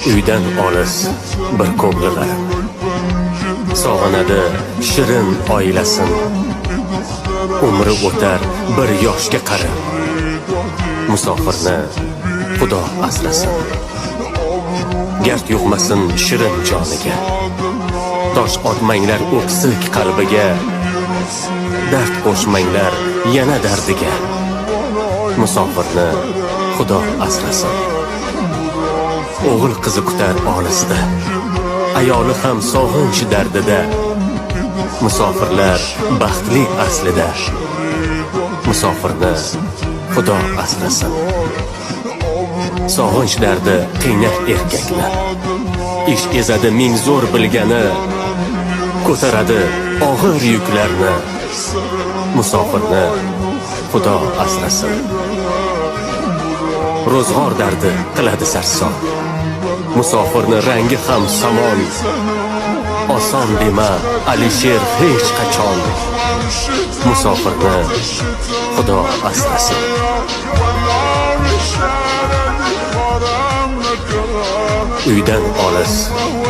Uydan olis bir ko'ngli g'arim, sog'inadi shirin oilasin. Umri o'tar bir yoshga qarib, musofirni Xudo asrasin. Gard yuqmasin shirin joniga, tosh otmanglar o'ksik qalbiga. Dard qo'shmanglar yana dardiga, musofirni Xudo asrasin. O'g'il qizi kutar olisda, ayoli ham sog'inch dardida. Musofirlar baxtli aslida, musofirni Xudo asrasin. Sog'inch dardi qiynar erkakni, ish ezadi ming zo'r bilgani. Ko'taradi og'ir yuklarni, musofirni Xudo asrasin. Ro'zg'or dardi qiladi sarson, musofirni rangi ham samon. Oson dema Alisher hech qachon, musofirni Xudo asrasin. Uydan olis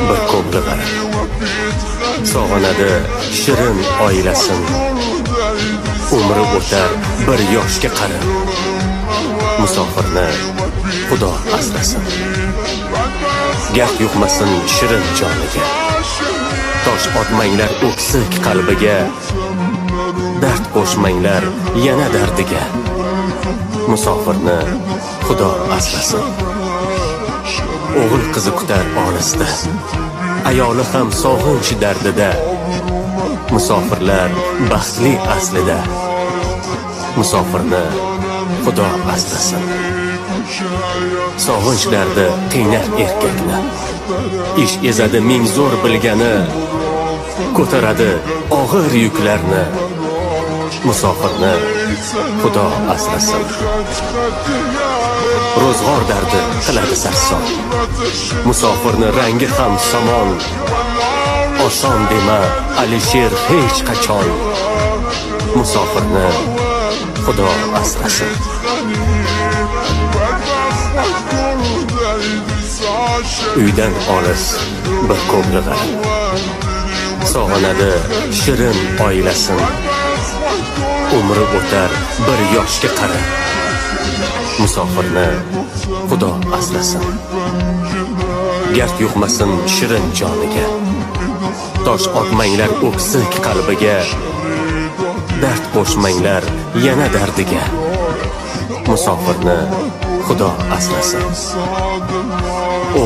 bir ko'ngli g'arim, sog'inadi shirin oilasin. Umri o'tar bir yoshga qarib, musofirni Xudo asrasin. Gard yuqmasin shirin joniga, tosh otmanglar o'ksik qalbiga. Dard qo'shmanglar yana dardiga, musofirni Xudo asrasin. O'g'il qizi kutar olisda, ayoli ham sog'inch dardida. Musofirlar baxtli aslida, musofirni Xudo asrasin. Sog'inch dardi qiynar erkakni, ish ezadi ming zo'r bilgani. Ko'taradi og'ir yuklarni, musofirni Xudo asrasin. Ro'zg'or dardi qiladi sarson, musofirni rangi ham samon. Oson dema Alisher hech qachon, musofirni Xudo asrasin. Uydan olis bir ko'ngli g'arim, sog'inadi shirin oilasin. Umri o'tar bir yoshga qarib, musofirni Xudo asrasin. Gard yuqmasin shirin joniga, tosh otmanglar o'ksik qalbiga. Dard qo'shmanglar yana dardiga, musofirni Xudo asrasin.